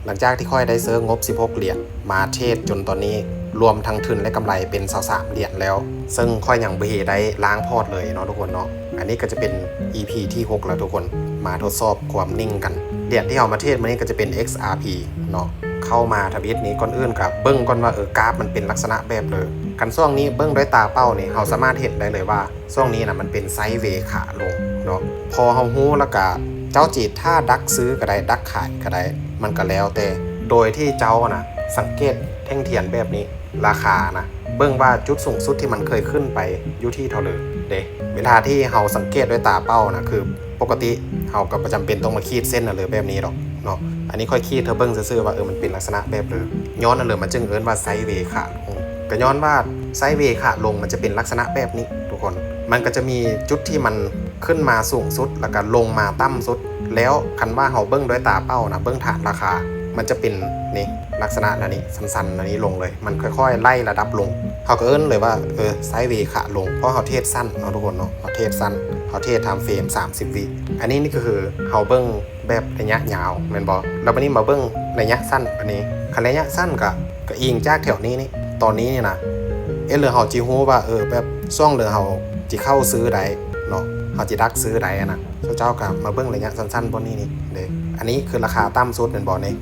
หลังจากที่ค่อยได้ซื้องบ16เหรียญมาเทรดจนตอนนี้รวมทั้งทุนและกำไรเป็น23เหรียญแล้วซึ่งค่อยยังบ่ได้ล้างพอร์ตเลยเนาะทุกคนเนาะอันนี้ก็จะเป็น EP ที่6แล้วทุกคนมาทดสอบความนิ่งกันเหรียญที่เอามาเทรดมื้อนี้ก็จะเป็น XRP เนาะเข้ามาทวิตนี้ก่อนอื่นกับเบิ้งก่อนว่ากราฟมันเป็นลักษณะแบบเลยกันช่วงนี้เบิ้งด้วยตาเป้านี่เราสามารถเห็นได้เลยว่าช่วงนี้นะมันเป็นไซด์เวย์ขาลงเนาะพอเราฮู้แล้วก็เจ้าจีถ้าดักซื้อก็ได้ดักขายก็ได้มันก็แล้วแต่โดยที่เจ้านะสังเกตแท่งเทียนแบบนี้ราคานะเบิ้งว่าจุดสูงสุดที่มันเคยขึ้นไปอยู่ที่เท่าเลยเด้เวลาที่เราสังเกตด้วยตาเป้านะคือปกติเราก็ประจำเป็นต้องมาขีดเส้นน่ะเลยแบบนี้หรอกเนาะอันนี้ค่อยขีดเธอเบิ้งซื่อๆว่ามันเป็นลักษณะแบบเลยย้อนน่ะเลยมันจึงเอิ้นว่าไซด์เวย์ขาลงก็ย้อนว่าไซด์เวย์ขาลงมันจะเป็นลักษณะแบบนี้ทุกคนมันก็จะมีจุดที่มันขึ้นมาสูงสุดแล้วก็ลงมาต่ำสุดแล้วคันว่าเราเบิ้งด้วยตาเป้านะเบิ้งฐานราคามันจะเป็นนี่ลักษณะนี้สั้นๆนี้ลงเลยมันค่อยๆไล่ระดับลงเขาก็เอิ้นเลยว่าไซด์เวย์ขาลงเพราะเขาเทรดสั้นเนาะทุกคนเนาะเขาเทรดสั้นเขาเทรดไทม์เฟรม30วิอันนี้นี่ก็คือเขาเบิ้งแบบระยะยาวแม่นบ่แล้ววันนี้มาเบิ้งระยะสั้นอันนี้คันระยะสั้นก็อิงจากแถวนี้นี่ตอนนี้นี่นะเหลือเขาจิฮู้ว่าแบบช่วงเหลือเขาจิเข้าซื้อได้เนาะเขาจิดักซื้อได้นะเจ้ากับมาเบิ้งระยะสั้นๆบนนี้นี่เด้อันนี้คือราคาต่ำสุดเป็นบ่นี่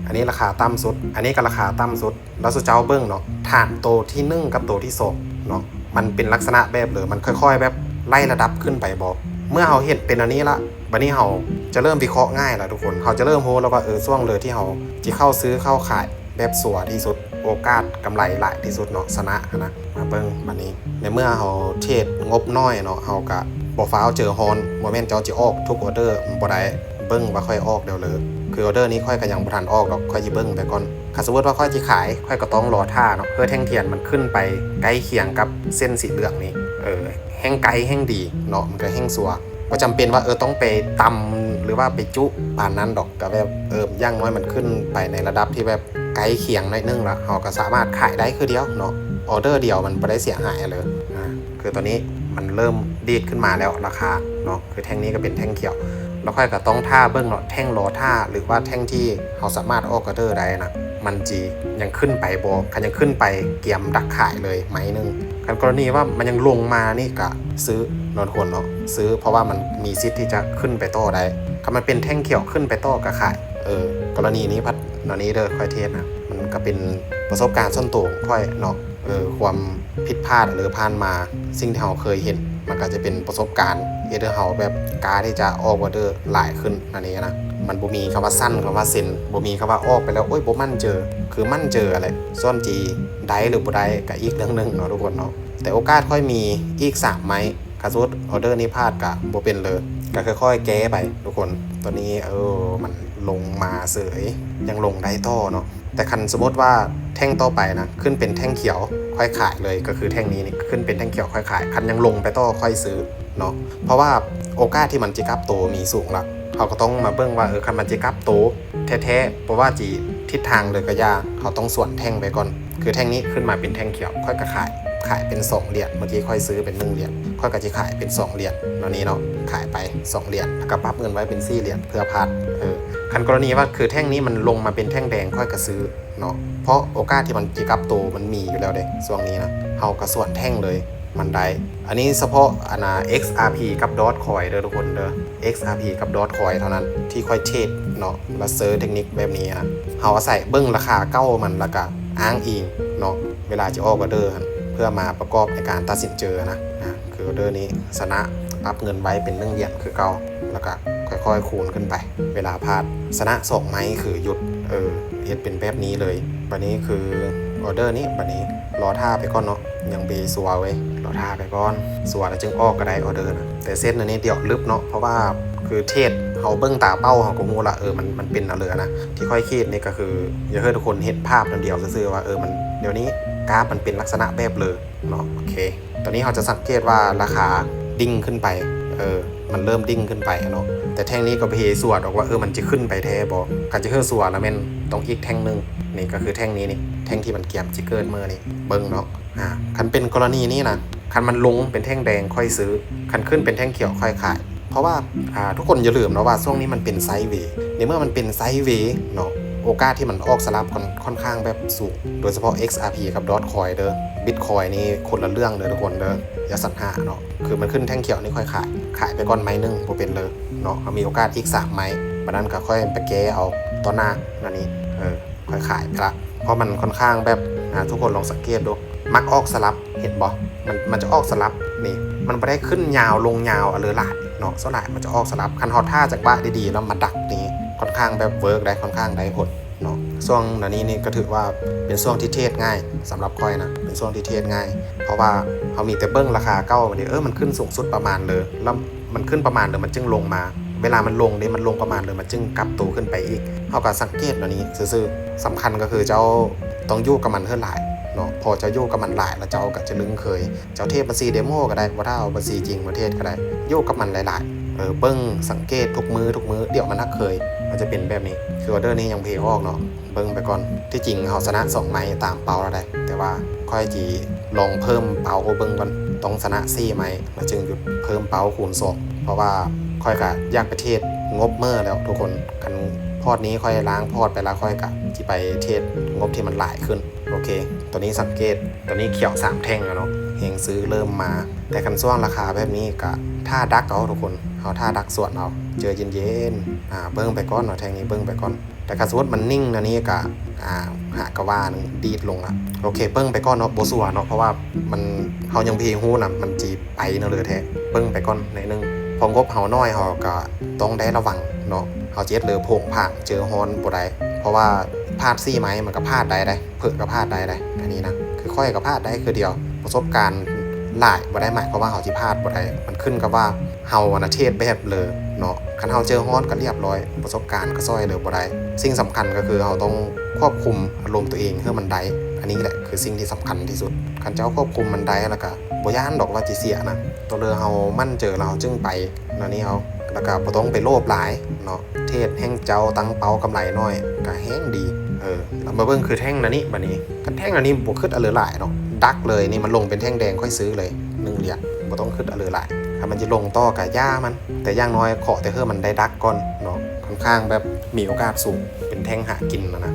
อันนี้ราคาต่ำสุดอันนี้ก็ราคาต่ำสุดแล้วเจ้าเบิ้งเนาะฐานโตที่1กับโตที่2เนาะมันเป็นลักษณะแบบเลยมันค่อยๆแบบไล่ระดับขึ้นไปบ่เมื่อเราเห็นเป็นอันนี้ละบัดนี้เราจะเริ่มวิเคราะห์ง่ายแล้วทุกคนเราจะเริ่มโหแล้วว่าช่วงเลยที่เราจะเข้าซื้อเข้าขายแบบสัวที่สุดโอกาสกำไรหลายที่สุดเนาะชนะนะมาเบิ้งบัดนี้ในเมื่อเราเทรดงบน้อยเนาะเราก็บ่ฟ้าวเจอฮอนโมเมนต์เจ้าจะออกทุกออเดอร์บ่ได้เบิ้งว่าค่อยออกเดี๋ยวเลยคือออเดอร์นี้ค่อยก็ยังบ่ทันออกดอกค่อยสิเบิ้งไปก่อนถ้าสมมุติว่าค่อยสิขายค่อยก็ต้องรอท่าเนาะเพื่อแท่งเทียนมันขึ้นไปใกล้เคียงกับเส้นสีเหลืองนี้แห้งไกลแห้งดีเนาะมันก็แห้งสัวบ่จำเป็นว่าต้องไปตำหรือว่าไปจุปานนั้นดอกก็แบบย่างน้อยมันขึ้นไปในระดับที่แบบใกล้เคียงหน่อยนึงละเราก็สามารถขายได้คือเดียวเนาะออเดอร์เดียวมันบ่ได้เสียหายเลยคือตอนนี้มันเริ่มดีดขึ้นมาแล้วราคาเนาะคือแท่งนี้ก็เป็นแท่งเขียวแล้วค่อยก็ต้องท่าเบิ้งเนาะแท่งรอท่าหรือว่าแท่งที่เราสามารถออกออเดอร์ได้นะมันจียังขึ้นไปบ่คันยังขึ้นไปเกียมดักขายเลยไหมนึงกันกรณีว่ามันยังลงมานี่ก็ซื้อนอนคนเนาะซื้อเพราะว่ามันมีสิทธิ์ที่จะขึ้นไปต่อได้ถ้ามันเป็นแท่งเขียวขึ้นไปต่อก็ขายกรณีนี้พัดตอนนี้เด้อค่อยเทสนะมันก็เป็นประสบการณ์ส่วนตัวค่อยเนาะความผิดพลาดหรือผ่านมาสิ่งที่เราเคยเห็นมันก็จะเป็นประสบการณ์ที่เราแบบกล้าที่จะออกออเดอร์หลายขึ้นอันนี้นะมันบ่มีคำว่าสั้นคำว่าเซ็นบ่มีคำว่าออกไปแล้วโอ้ยบ่มั่นเจอคือมั่นเจออะไรซ่อนจีได้หรือบ่ได้ก็อีกเรื่องนึงเนาะทุกคนเนาะแต่โอกาสค่อยมีอีก3ไหมคัสออเดอร์นี้พลาดก็บ่เป็นเลยก็ค่อยๆแก้ไปทุกคนตอนนี้มันลงมาเสยยังลงได้ต่อเนาะแต่คันสมมติว่าแท่งต่อไปนะขึ้นเป็นแท่งเขียวค่อยขายเลยก็คือแท่งนี้นี่ขึ้นเป็นแท่งเขียวค่อยขายคันยังลงไปต่อค่อยซื้อเนาะเพราะว่าโอกาสที่มันจะกลับโตมีสูงละเขาก็ต้องมาเบิ่งว่าคันมันจะกลับโตแท้ๆเพราะว่าจีทิศทางเลยก็ยากเขาต้องส่วนแท่งไปก่อนคือแท่งนี้ขึ้นมาเป็นแท่งเขียวค่อยก็ขายเป็น2เหรียญเมื่อกี้ค่อยซื้อเป็น1เหรียญค่อยก็จะขายเป็น2เหรียญตอนนี้เนาะขายไป2เหรียญแล้วก็ปรับเงินไว้เป็น4เหรียญเพื่อพลาดคันกรณีว่าคือแท่งนี้มันลงมาเป็นแท่งแดงค่อยก็ซื้อเนาะเพราะโอกาสที่มันจะกลับโตมันมีอยู่แล้วเด้ช่วงนี้นะเฮาก็ส่วนแท่งเลยมันได้อันนี้เฉพาะXRP กับ Dogecoin เด้อทุกคนเด้อ XRP กับ Dogecoin เท่านั้นที่ค่อยเทรดเนาะแล้วเซิร์ชเทคนิคแบบนี้นะเฮาอาศัยเบิ่งราคาเก้ามันแล้วก็อ้างอิงเนาะเวลาจะออกออเดอร์เพื่อมาประกอบในการตัดสินใจนะคือออเดอร์นี้ชนะรับเงินไว้เป็น1เหรียญคือเก่าแล้วก็ค่อยๆคูณขึ้นไปเวลาพลาดชนะ2ไหมคือหยุดเฮ็ดเป็นแบบนี้เลยบัดนี้คือออเดอร์นี้บัดนี้รอท่าไปก่อนเนาะยังเบสัวไว้รอท่าไปก่อนสัวแล้วจึงออกก็ได้ออเดอร์นะแต่เส้นอันนี้เดี๋ยวลึกเนาะเพราะว่าคือเทศเขาเบิ้งตาเป้าเขาก็งูละมันเป็นอะไรนะที่ค่อยคิดนี่ก็คืออย่าให้ทุกคนเห็นภาพเดียวซื่อๆว่ามันเดี๋ยวนี้กราฟมันเป็นลักษณะแบบเลยเนาะโอเคตอนนี้เราจะสังเกตว่าราคาดิ่งขึ้นไปมันเริ่มดิ่งขึ้นไปเนาะแต่แท่งนี้ก็ไปเฮสวดบอกว่ามันจะขึ้นไปแท้บอกการจะเฮสวดแล้วแม่นต้องอีกแท่งนึงนี่ก็คือแท่งนี้นี่แท่งที่มันเกี่ยมจิเกิลเมื่อนี่เบิ้งเนาะคันเป็นกรณีนี้นะคันมันลงเป็นแท่งแดงค่อยซื้อคันขึ้นเป็นแท่งเขียวค่อยขายเพราะว่าทุกคนอย่าลืมนะว่าช่วงนี้มันเป็นไซด์เวย์ในเมื่อมันเป็นไซด์เวย์เนาะ โอกาสที่มันออกสลับค่อนข้างแบบสูงโดยเฉพาะ XRP กับ Dogecoin เด้อ Bitcoin นี่คนละเรื่องเลยทุกคนเด้ออย่าสัญหาเนาะคือมันขึ้นแท่งเขียวนี่ค่อยขายไปก่อนไม้นึงบ่เป็นเลยเนาะมีโอกาสอีก3ไม้บัดนั้นก็ค่อยไปแก้เอาต่อหน้านั่นนี่ค่อยขายไปละเพราะมันค่อนข้างแบบทุกคนลองสังเกตดูมักออกสลับเห็นบ่มันจะออกสลับนี่มันไม่ได้ขึ้นยาวลงยาวเลยหลายเนาะส่วนหลายมันจะออกสลับคันฮอดท่าจากบ้าดีๆแล้วมาดักนี่ค่อนข้างแบบเวิร์กได้ค่อนข้างได้ผลเนาะช่วงนี้นี่ก็ถือว่าเป็นช่วงที่เทรดง่ายสำหรับคอยนะเป็นช่วงที่เทรดง่ายเพราะว่าเขามีแต่เบิ้งราคาเก้ามันมันขึ้นสูงสุดประมาณเลยแล้วมันขึ้นประมาณเลยมันจึงลงมาเวลามันลงเนี่ยมันลงประมาณเลยมันจึงกลับตัวขึ้นไปอีกเขาก็สังเกตนี้ซื่อๆสำคัญก็คือเจ้าต้องยู่กับมันเท่าไหร่เนาะพอจะยู่กับมันหลายแล้วเจ้าก็จะลึงเคยเจ้าเทพบัญชีเดโมก็ได้ว่าถ้าเอาบัญชีจริงประเทศก็ได้ยู่กับมันหลายๆเบิ้งสังเกตทุกมือเดี๋ยวมันนักเคยมันจะเป็นแบบนี้คือออเดอร์นี้ยังเพย์ออกเนาะเบิ้งไปก่อนที่จริงเขาชนะ2ไม้ตามเป้าแล้วได้แต่ว่าค่อยจีลองเพิ่มเป้าเบิ้งก่อนต้องชนะ4ไม้แล้วจึงหยุดเพิ่มเป้าคูณ2เพราะว่าค่อยกะยากประเทศงบเมื่อแล้วทุกคนกันพอดนี้ค่อยล้างพอดไปแล้วค่อยกะที่ไปเทศงบที่มันหลายขึ้นโอเคตัวนี้สังเกตตัวนี้เขียว3แท่งแล้วเนาะเฮงซื้อเริ่มมาแต่คันช่วงราคาแบบนี้กะถ้าดักเอาทุกคนเอาท่าดักส่วนเอาเจอเย็นๆเบิ้งไปก้อนหน่อยแทงนี้เบิ้งไปก้อนแต่คันสมมติมันนิ่งนะนี่กะหากระว่านึงดีดลงโอเคเบิ้งไปก้อนเนาะโบสัวเนาะเพราะว่ามันเขายังพีหูนะมันจีไปเนาะเลยแท้เบิ้งไปก้อนในนึงพองบเฮาน้อยเฮาก็ต้องได้ระวังเนาะเฮาเจ็ดเลยโผงผางเจอฮอนบ่ได้เพราะว่าพลาดซี่ไหมมันก็พลาดได้เพิ่ก็พลาดได้อันนี้นะคือค่อยก็พลาดได้คือเดียวประสบการณ์หลายบ่ได้หมายความว่าเฮาสิพลาดบ่ได้มันขึ้นกับว่าเฮานะเทศแบบเลยเนาะคันเฮาเจอฮอนก็เรียบร้อยประสบการณ์ก็ซ้อยเลยบ่ได้สิ่งสำคัญก็คือเฮาต้องควบคุมอารมณ์ตัวเองให้มันได้อันนี้แหละคือสิ่งที่สำคัญที่สุดคันเจ้าควบคุมมันได้แล้วก็บ่ย่านดอกว่าสิเสียนะตัวเรือเฮามั่นเจอเราจึงไปแล้วนี่เฮาแล้วก็บ่ต้องไปโลภหลายเนาะเทศแห้งเจ้าตั้งเป้ากำไรน้อยก็แห้งดีแล้วมาเบิ่งคือแท่งนะนี่บัดนี้คันแท่งอันนี้บ่คิดอะไรหลายเนาะดักเลยนี่มันลงเป็นแท่งแดงค่อยซื้อเลย1เหรียญบ่ต้องคิดอะไรหลายถ้ามันจะลงต่อกับย่ามันแต่อย่างน้อยขอแต่เพื่อมันได้ดักก่อนเนาะค่อนข้างแบบมีโอกาสสูงเป็นแท่งหากินนะ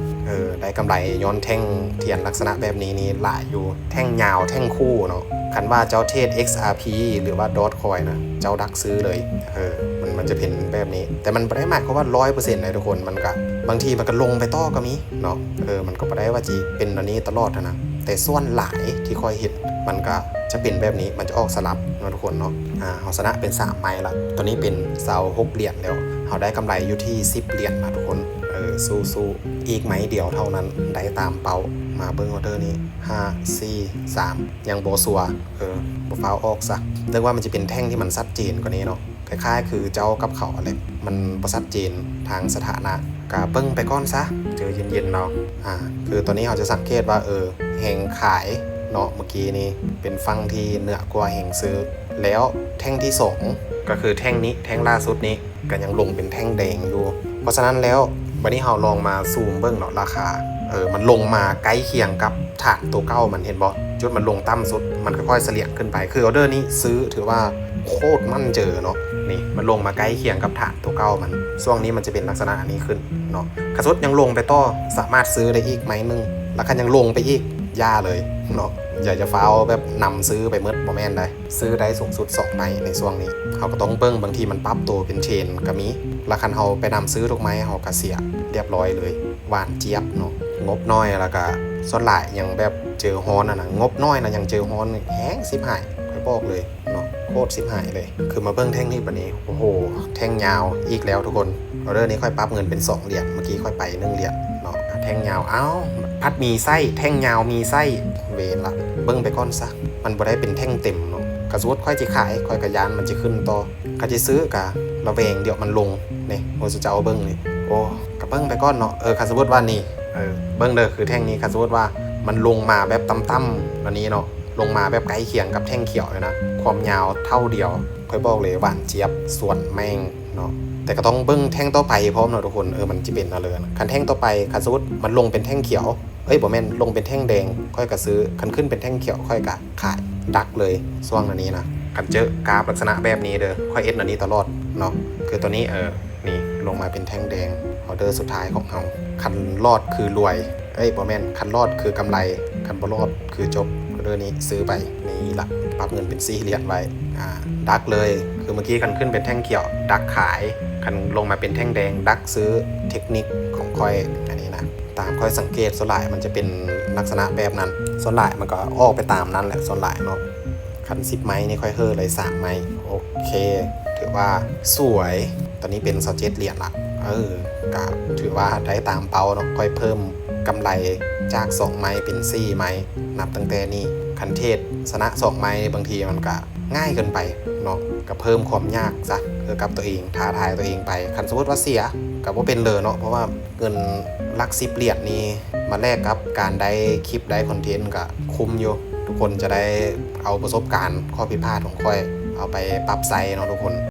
ได้กำไรย้อนแท่งเทียนลักษณะแบบนี้นี่หลายอยู่แท่งยาวแท่งคู่เนาะคันว่าเจ้าเทศ XRP หรือว่า Dogecoin นะเจ้าดักซื้อเลยมันจะเป็นแบบนี้แต่มันไม่ได้หมายความว่า 100% เลยทุกคนมันก็บางทีมันก็ลงไปต่อก็มีเนาะมันก็ไม่ได้ว่าจะเป็นอันนี้ตลอดนะแต่ส่วนหลายที่ค่อยเห็นมันก็จะเป็นแบบนี้มันจะออกสลับนะทุกคนเนาะเขาชนะเป็น3ไม้ละตัวนี้เป็นเซา6เหรียญแล้วเขาได้กำไรอยู่ที่10เหรียญนะทุกคนสู้อีกไม้เดียวเท่านั้นได้ตามเป้ามาเบิ้งออเดอร์นี้5 4 3ยังโบสัวโบฟ้าออกซะเรียกว่ามันจะเป็นแท่งที่มันชัดเจนกว่านี้เนาะคล้ายๆคือเจ้ากับเขาอะไรมันประชัดเจนทางสถานะกะเบิ้งไปก้อนซะเจอเย็นๆเนาะคือตัวนี้เราจะสังเกตว่าแห่งขายเนาะเมื่อกี้นี้เป็นฟังที่เหนือกว่าแห่งซื้อแล้วแท่งที่2ก็คือแท่งนี้แท่งล่าสุดนี้ก็ยังลงเป็นแท่งแดงอยู่เพราะฉะนั้นแล้ววันนี้เราลองมาซูมเบิ้งเนาะราคามันลงมาใกล้เคียงกับฐานตัวเก้ามันเห็นบ่จุดมันลงต่ำสุดมันค่อยๆเสลี่ยงขึ้นไปคือออเดอร์นี้ซื้อถือว่าโคตรมั่นเจอเนาะนี่มันลงมาใกล้เคียงกับฐานตัวเก้ามันช่วงนี้มันจะเป็นลักษณะนี้ขึ้นเนาะกระสุดยังลงไปต่อสามารถซื้อได้อีกไหมนึงแล้วคันยังลงไปอีกย่าเลยเนาะอย่าจะฟ้าวแบบนำซื้อไปเมื่อโมเมนต์ได้ซื้อได้สูงสุด2ไม้ในช่วงนี้เขาก็ต้องเบิ้งบางทีมันปรับตัวเป็นเชนก็มีแล้วคันเขาไปนำซื้อทุกไม้เขาก็เสียเรียบร้อยเลยหวานเจี๊ยบเนาะงบน้อยแล้วก็ส่วนหลายยังแบบเจอฮอนนะงบน้อยนะยังเจอฮอนแห้งสิบหายค่อยบอกเลยเนาะโคตรสิบหายเลยคือมาเบิ้งแท่งนี้บัดนี้โอ้โหแท่งยาวอีกแล้วทุกคนออเดอร์นี้ค่อยปรับเงินเป็น2เหรียญเมื่อกี้ค่อยไป1เหรียญเนาะแท่งยาวพัดมีไส้แท่งยาวมีไส้เวรละเบิ้งไปก่อนซะมันบ่ได้เป็นแท่งเต็มเนาะกระสุดค่อยจะขายค่อยกระยานมันจะขึ้นต่อก็จะซื้อกะระเวงเดี๋ยวมันลงนี่โอ้จะเอาเบิ้งนี่โอ้กระเบิ้งไปก่อนเนาะคาสมมติว่านี่เบิ้งเด้อคือแท่งนี้คาสมมติว่ามันลงมาแบบต่ำๆอันนี้เนาะลงมาแบบใกล้เคียงกับแท่งเขียวเลยนะความยาวเท่าเดียวค่อยบอกเลยหวานเจี๊ยบส่วนแมงเนาะแต่ก็ต้องเบิ้งแท่งต่อไปพร้อมเนาะทุกคนมันจะเป็นอะไรนะคันแท่งต่อไปคาสมมติมันลงเป็นแท่งเขียวบ่แม่นลงเป็นแท่งแดงค่อยกระซื้อคันขึ้นเป็นแท่งเขียวค่อยกะขายดักเลยช่วงอันนี้นะคันเจอกราฟลักษณะแบบนี้เด้อค่อยอันนี้ตลอดเนาะคือตัวนี้นี่ลงมาเป็นแท่งแดง ออเดอร์สุดท้ายของเราคันรอดคือรวยบ่แม่นคันรอดคือกำไรคันบ่รอดคือจบออเดอร์นี้ซื้อไปนี่ละปรับเงินเป็น4เหรียญไว้ดักเลยคือเมื่อกี้คันขึ้นเป็นแท่งเขียวดักขายคันลงมาเป็นแท่งแดงดักซื้อเทคนิคของค่อยอันนี้นะตามค่อยสังเกตส่วนหลายมันจะเป็นลักษณะแบบนั้นส่วนหลายมันก็ออกไปตามนั้นแหละส่วนหลายเนาะคัน10ไม้นี่ค่อยเฮ้อเลย3ไม้โอเคถือว่าสวยตอนนี้เป็น27เหรียญละก็ถือว่าได้ตามเป้าเนาะค่อยเพิ่มกำไรจาก2ไม้เป็น4ไม้นับตั้งแต่นี้คันเทศชนะ2ไม้บางทีมันก็ง่ายเกินไปเนาะก็เพิ่มความยากซะกับตัวเองท้าทายตัวเองไปคันสมมติว่าเสียกับว่าเป็นเลยเนาะเพราะว่าเงินหลัก10เหรียญนี่มาแลกกับการได้คลิปได้คอนเทนต์ก็คุ้มอยู่ทุกคนจะได้เอาประสบการณ์ข้อผิดพลาดของค่อยเอาไปปรับใช้เนาะทุกคน